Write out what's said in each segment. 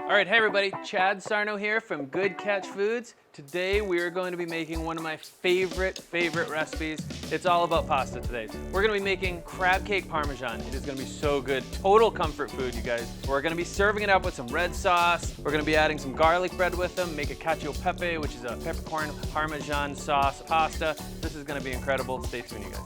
All right, hey everybody, Chad Sarno here from Good Catch Foods. Today we are going to be making one of my favorite recipes. It's all about pasta today. We're going to be making crab cake parmesan. It is going to be so good. Total comfort food, you guys. We're going to be serving it up with some red sauce. We're going to be adding some garlic bread with them, make a Cacio Pepe, which is a peppercorn parmesan sauce pasta. This is going to be incredible. Stay tuned, you guys.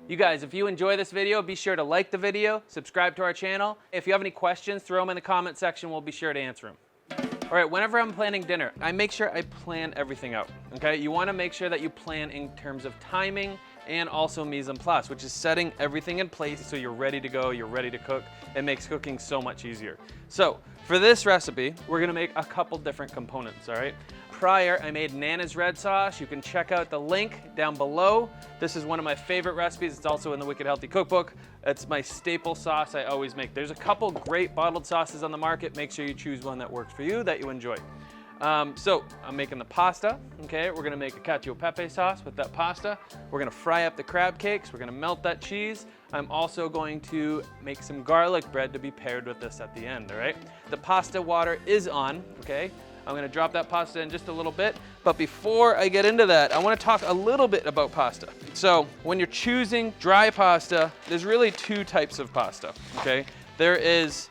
You guys, if you enjoy this video, be sure to like the video, subscribe to our channel. If you have any questions, throw them in the comment section. We'll be sure to answer them. All right, whenever I'm planning dinner, I make sure I plan everything out, okay? You wanna make sure that you plan in terms of timing and also mise en place, which is setting everything in place so you're ready to go, you're ready to cook. It makes cooking so much easier. So, for this recipe, we're gonna make a couple different components, all right? Prior, I made Nana's red sauce. You can check out the link down below. This is one of my favorite recipes. It's also in the Wicked Healthy Cookbook. It's my staple sauce I always make. There's a couple great bottled sauces on the market. Make sure you choose one that works for you, that you enjoy. So I'm making the pasta, okay? We're gonna make a Cacio Pepe sauce with that pasta. We're gonna fry up the crab cakes. We're gonna melt that cheese. I'm also going to make some garlic bread to be paired with this at the end, all right? The pasta water is on, okay? I'm gonna drop that pasta in just a little bit, but before I get into that, I wanna talk a little bit about pasta. So when you're choosing dry pasta, there's really two types of pasta, okay? There is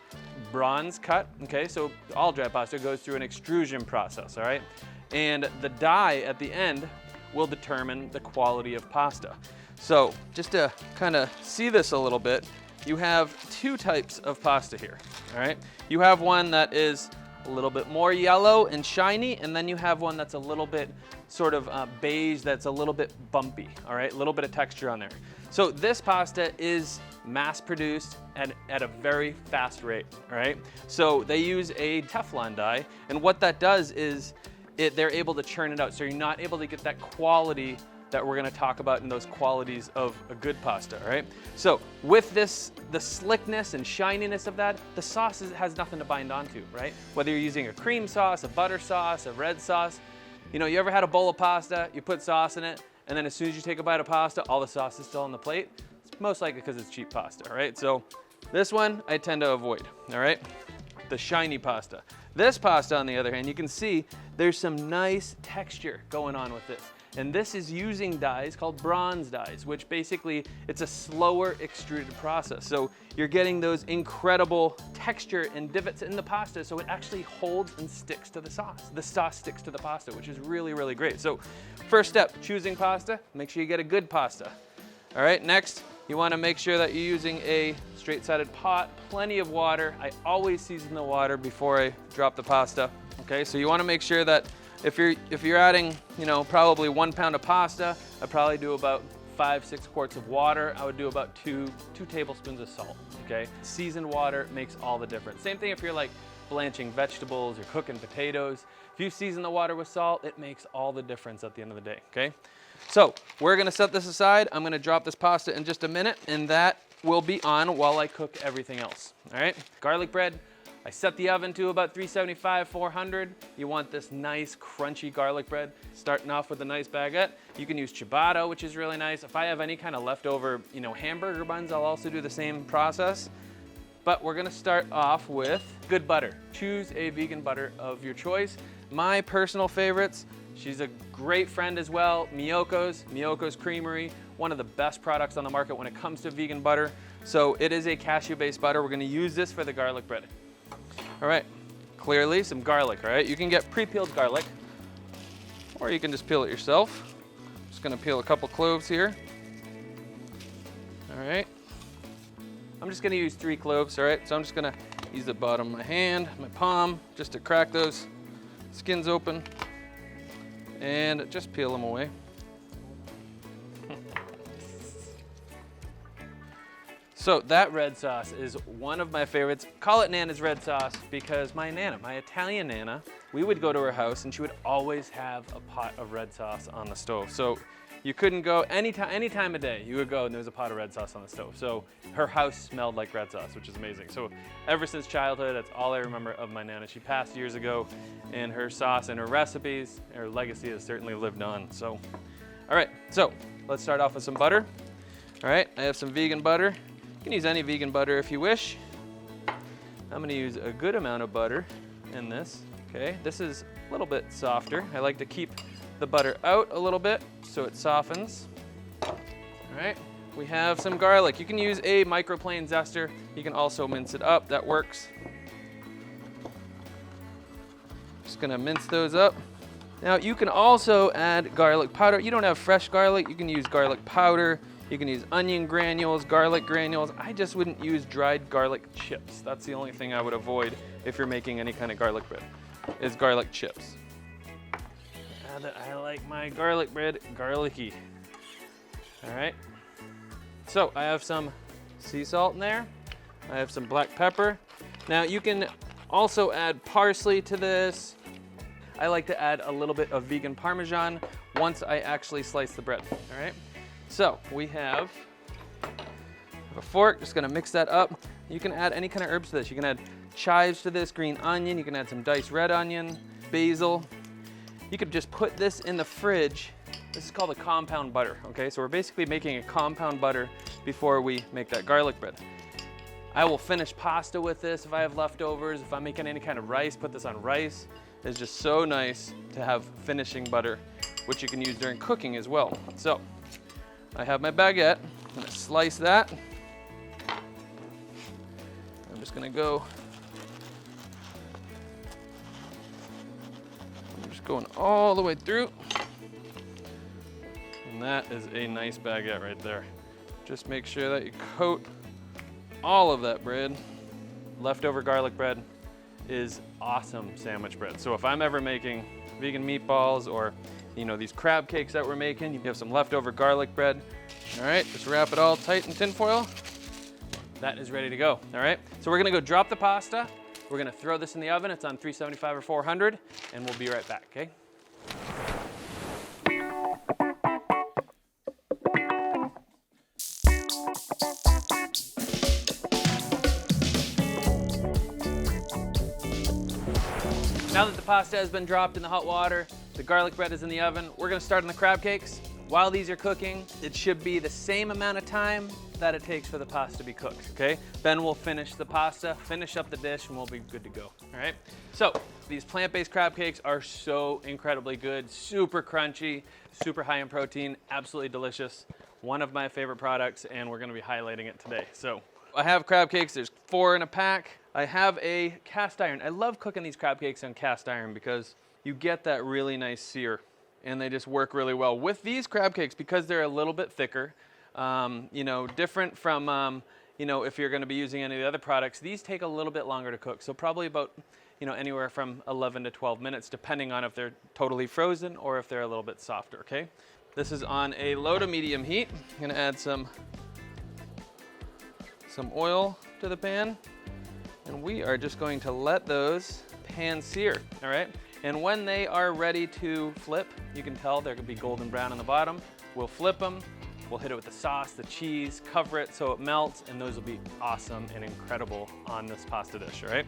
bronze cut, okay? So all dry pasta goes through an extrusion process, all right? And the dye at the end will determine the quality of pasta. So just to kind of see this a little bit, you have two types of pasta here, all right? You have one that is a little bit more yellow and shiny, and then you have one that's a little bit sort of beige, that's a little bit bumpy, all right? A little bit of texture on there. So this pasta is mass produced and at a very fast rate, all right? So they use a Teflon dye, and what that does is they're able to churn it out, so you're not able to get that quality that we're gonna talk about in those qualities of a good pasta, all right? So with this, the slickness and shininess of that, the sauce has nothing to bind onto, right? Whether you're using a cream sauce, a butter sauce, a red sauce, you know, you ever had a bowl of pasta, you put sauce in it, and then as soon as you take a bite of pasta, all the sauce is still on the plate? It's most likely because it's cheap pasta, all right? So this one I tend to avoid, all right? The shiny pasta. This pasta, on the other hand, you can see there's some nice texture going on with this. And this is using dyes called bronze dyes, which basically, it's a slower extruded process. So you're getting those incredible texture and divots in the pasta, so it actually holds and sticks to the sauce. The sauce sticks to the pasta, which is really, really great. So first step, choosing pasta, make sure you get a good pasta. All right, next, you wanna make sure that you're using a straight-sided pot, plenty of water. I always season the water before I drop the pasta. Okay, so you wanna make sure that if you're adding, you know, probably 1 pound of pasta, I'd probably do about 5-6 quarts of water. I would do about two tablespoons of salt, okay? Seasoned water makes all the difference. Same thing if you're like blanching vegetables or cooking potatoes. If you season the water with salt, it makes all the difference at the end of the day, okay? So we're gonna set this aside. I'm gonna drop this pasta in just a minute, and that will be on while I cook everything else, all right? Garlic bread. I set the oven to about 375, 400. You want this nice crunchy garlic bread. Starting off with a nice baguette. You can use ciabatta, which is really nice. If I have any kind of leftover, you know, hamburger buns, I'll also do the same process. But we're gonna start off with good butter. Choose a vegan butter of your choice. My personal favorites, she's a great friend as well, Miyoko's Creamery, one of the best products on the market when it comes to vegan butter. So it is a cashew-based butter. We're gonna use this for the garlic bread. All right, clearly some garlic, all right? You can get pre-peeled garlic, or you can just peel it yourself. Just gonna peel a couple cloves here. All right. I'm just gonna use 3 cloves, all right? So I'm just gonna use the bottom of my hand, my palm, just to crack those skins open, and just peel them away. So that red sauce is one of my favorites. Call it Nana's red sauce because my Nana, my Italian Nana, we would go to her house and she would always have a pot of red sauce on the stove. So you couldn't go any time of day, you would go and there was a pot of red sauce on the stove. So her house smelled like red sauce, which is amazing. So ever since childhood, that's all I remember of my Nana. She passed years ago, and her sauce and her recipes, her legacy has certainly lived on. So, all right, so let's start off with some butter. All right, I have some vegan butter. You can use any vegan butter if you wish. I'm gonna use a good amount of butter in this, okay? This is a little bit softer. I like to keep the butter out a little bit so it softens. All right, we have some garlic. You can use a microplane zester. You can also mince it up, that works. Just gonna mince those up. Now you can also add garlic powder. You don't have fresh garlic, you can use garlic powder. You can use onion granules, garlic granules. I just wouldn't use dried garlic chips. That's the only thing I would avoid if you're making any kind of garlic bread, is garlic chips. I like my garlic bread garlicky. All right. So I have some sea salt in there. I have some black pepper. Now you can also add parsley to this. I like to add a little bit of vegan Parmesan once I actually slice the bread, all right? So we have a fork, just gonna mix that up. You can add any kind of herbs to this. You can add chives to this, green onion, you can add some diced red onion, basil. You could just put this in the fridge. This is called a compound butter, okay? So we're basically making a compound butter before we make that garlic bread. I will finish pasta with this if I have leftovers. If I'm making any kind of rice, put this on rice. It's just so nice to have finishing butter, which you can use during cooking as well. So I have my baguette. I'm gonna slice that. I'm just gonna go. I'm just going all the way through. And that is a nice baguette right there. Just make sure that you coat all of that bread. Leftover garlic bread is awesome sandwich bread. So if I'm ever making vegan meatballs or these crab cakes that we're making, you have some leftover garlic bread. All right, just wrap it all tight in tin foil. That is ready to go, all right? So we're gonna go drop the pasta. We're gonna throw this in the oven. It's on 375 or 400, and we'll be right back, okay? Now that the pasta has been dropped in the hot water, the garlic bread is in the oven, we're gonna start on the crab cakes. While these are cooking, it should be the same amount of time that it takes for the pasta to be cooked, okay? Then we'll finish the pasta, finish up the dish, and we'll be good to go, all right? So, these plant-based crab cakes are so incredibly good, super crunchy, super high in protein, absolutely delicious. One of my favorite products, and we're gonna be highlighting it today. So, I have crab cakes, there's 4 in a pack. I have a cast iron. I love cooking these crab cakes on cast iron because you get that really nice sear and they just work really well. With these crab cakes, because they're a little bit thicker, different from, if you're gonna be using any of the other products, these take a little bit longer to cook. So probably about, anywhere from 11 to 12 minutes, depending on if they're totally frozen or if they're a little bit softer, okay? This is on a low to medium heat. I'm gonna add some oil to the pan. And we are just going to let those pan sear, all right? And when they are ready to flip, you can tell they're gonna be golden brown on the bottom. We'll flip them, we'll hit it with the sauce, the cheese, cover it so it melts, and those will be awesome and incredible on this pasta dish, all right?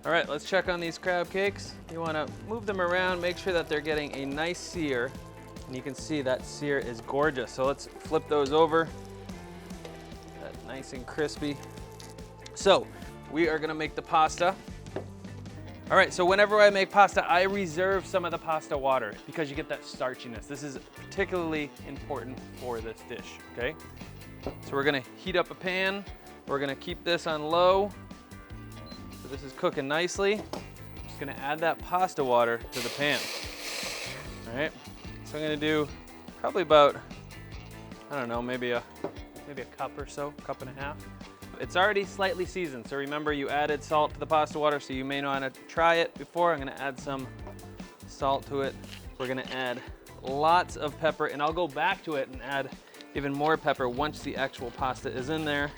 All right, let's check on these crab cakes. You wanna move them around, make sure that they're getting a nice sear, and you can see that sear is gorgeous. So let's flip those over. That's nice and crispy. So we are gonna make the pasta. All right, so whenever I make pasta, I reserve some of the pasta water because you get that starchiness. This is particularly important for this dish, okay? So we're gonna heat up a pan. We're gonna keep this on low. So this is cooking nicely. I'm just gonna add that pasta water to the pan. All right, so I'm gonna do probably about, I don't know, maybe a cup or so, cup and a half. It's already slightly seasoned, so remember you added salt to the pasta water, so you may want to try it before. I'm gonna add some salt to it. We're gonna add lots of pepper, and I'll go back to it and add even more pepper once the actual pasta is in there.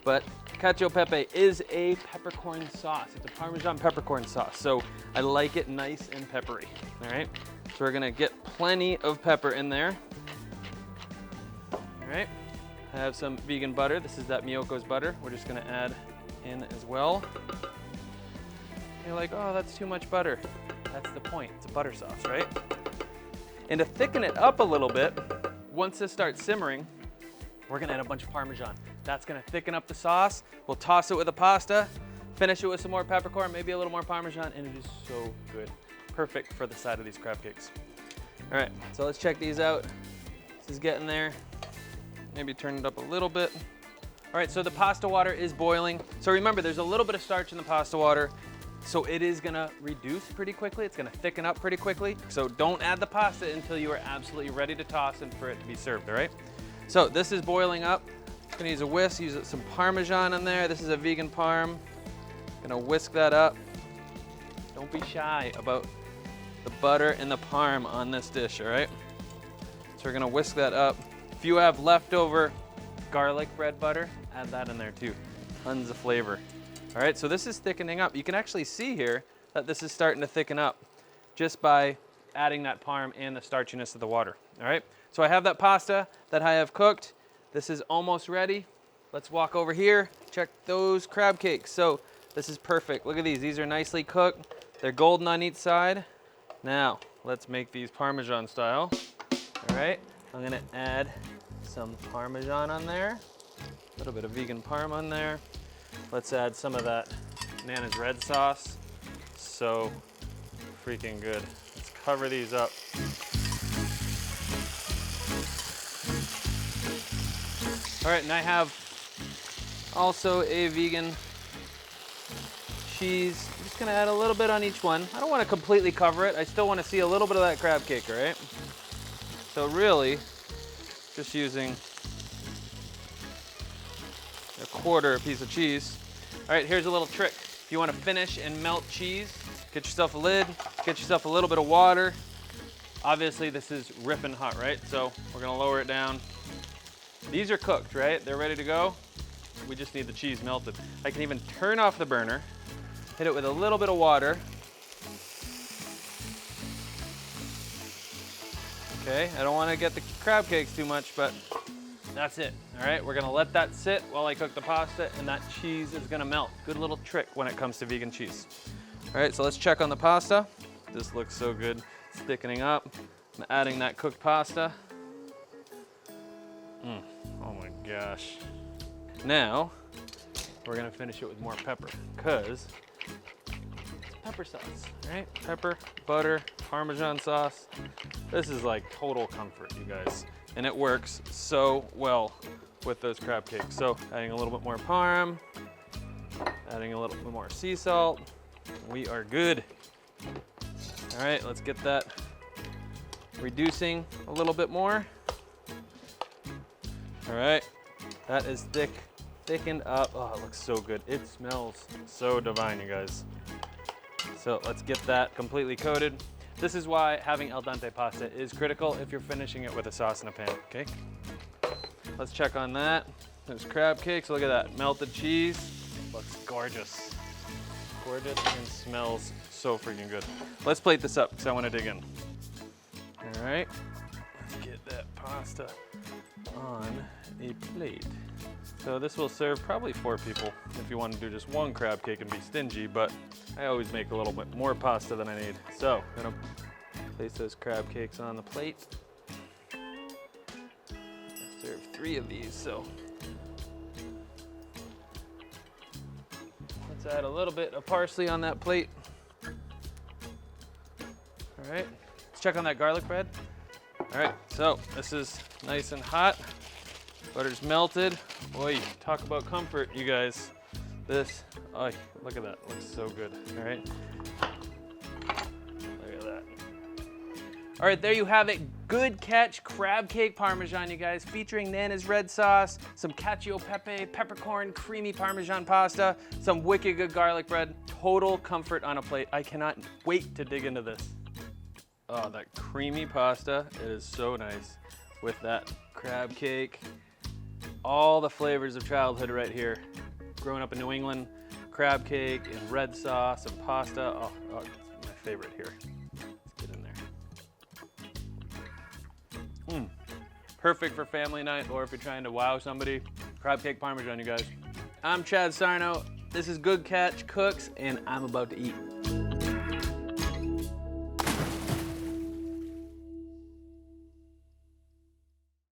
But Cacio Pepe is a peppercorn sauce. It's a Parmesan peppercorn sauce, so I like it nice and peppery, all right? So we're gonna get plenty of pepper in there. All right. I have some vegan butter. This is that Miyoko's butter. We're just gonna add in as well. You're like, oh, that's too much butter. That's the point, it's a butter sauce, right? And to thicken it up a little bit, once this starts simmering, we're gonna add a bunch of Parmesan. That's gonna thicken up the sauce. We'll toss it with the pasta, finish it with some more peppercorn, maybe a little more Parmesan, and it is so good. Perfect for the side of these crab cakes. All right, so let's check these out. This is getting there. Maybe turn it up a little bit. All right, so the pasta water is boiling. So remember, there's a little bit of starch in the pasta water, so it is gonna reduce pretty quickly. It's gonna thicken up pretty quickly. So don't add the pasta until you are absolutely ready to toss and for it to be served, all right? So this is boiling up. I'm gonna use a whisk, use some Parmesan in there. This is a vegan Parm. Gonna whisk that up. Don't be shy about the butter and the Parm on this dish, all right? So we're gonna whisk that up. If you have leftover garlic bread butter, add that in there too. Tons of flavor. All right, so this is thickening up. You can actually see here that this is starting to thicken up just by adding that Parm and the starchiness of the water, all right? So I have that pasta that I have cooked. This is almost ready. Let's walk over here, check those crab cakes. So this is perfect. Look at these. These are nicely cooked. They're golden on each side. Now, let's make these Parmesan style. All right, I'm gonna add some Parmesan on there. A little bit of vegan Parm on there. Let's add some of that Nana's red sauce. So freaking good. Let's cover these up. All right, and I have also a vegan cheese. I'm just gonna add a little bit on each one. I don't wanna completely cover it. I still wanna see a little bit of that crab cake, all right? So really, just using a quarter piece of cheese. All right, here's a little trick. If you want to finish and melt cheese, get yourself a lid, get yourself a little bit of water. Obviously this is ripping hot, right? So we're gonna lower it down. These are cooked, right? They're ready to go. We just need the cheese melted. I can even turn off the burner, hit it with a little bit of water. Okay, I don't want to get the crab cakes too much, but that's it. All right, we're gonna let that sit while I cook the pasta, and that cheese is gonna melt. Good little trick when it comes to vegan cheese. All right, so let's check on the pasta. This looks so good. It's thickening up. I'm adding that cooked pasta. Oh my gosh. Now, we're gonna finish it with more pepper, because it's pepper sauce, right? Pepper, butter, Parmesan sauce. This is like total comfort, you guys. And it works so well with those crab cakes. So adding a little bit more Parm, adding a little bit more sea salt. We are good. All right, let's get that reducing a little bit more. All right, that is thickened up. Oh, it looks so good. It smells so divine, you guys. So let's get that completely coated. This is why having al dente pasta is critical if you're finishing it with a sauce in a pan, okay? Let's check on that. There's crab cakes, look at that. Melted cheese, looks gorgeous. Gorgeous and smells so freaking good. Let's plate this up because I want to dig in. All right, let's get that pasta on a plate. So this will serve probably 4 people if you want to do just one crab cake and be stingy, but I always make a little bit more pasta than I need. So I'm gonna place those crab cakes on the plate. I serve 3 of these, so let's add a little bit of parsley on that plate. All right, let's check on that garlic bread. All right, so this is nice and hot. Butter's melted. Boy, talk about comfort, you guys. This, oh, look at that, looks so good, all right? Look at that. All right, there you have it. Good catch crab cake Parmesan, you guys, featuring Nana's red sauce, some Cacio Pepe, peppercorn, creamy Parmesan pasta, some wicked good garlic bread. Total comfort on a plate. I cannot wait to dig into this. Oh, that creamy pasta, it is so nice with that crab cake. All the flavors of childhood right here. Growing up in New England, crab cake and red sauce and pasta. Oh, it's my favorite here. Let's get in there. Perfect for family night or if you're trying to wow somebody. Crab cake Parmesan, you guys. I'm Chad Sarno. This is Good Catch Cooks, and I'm about to eat.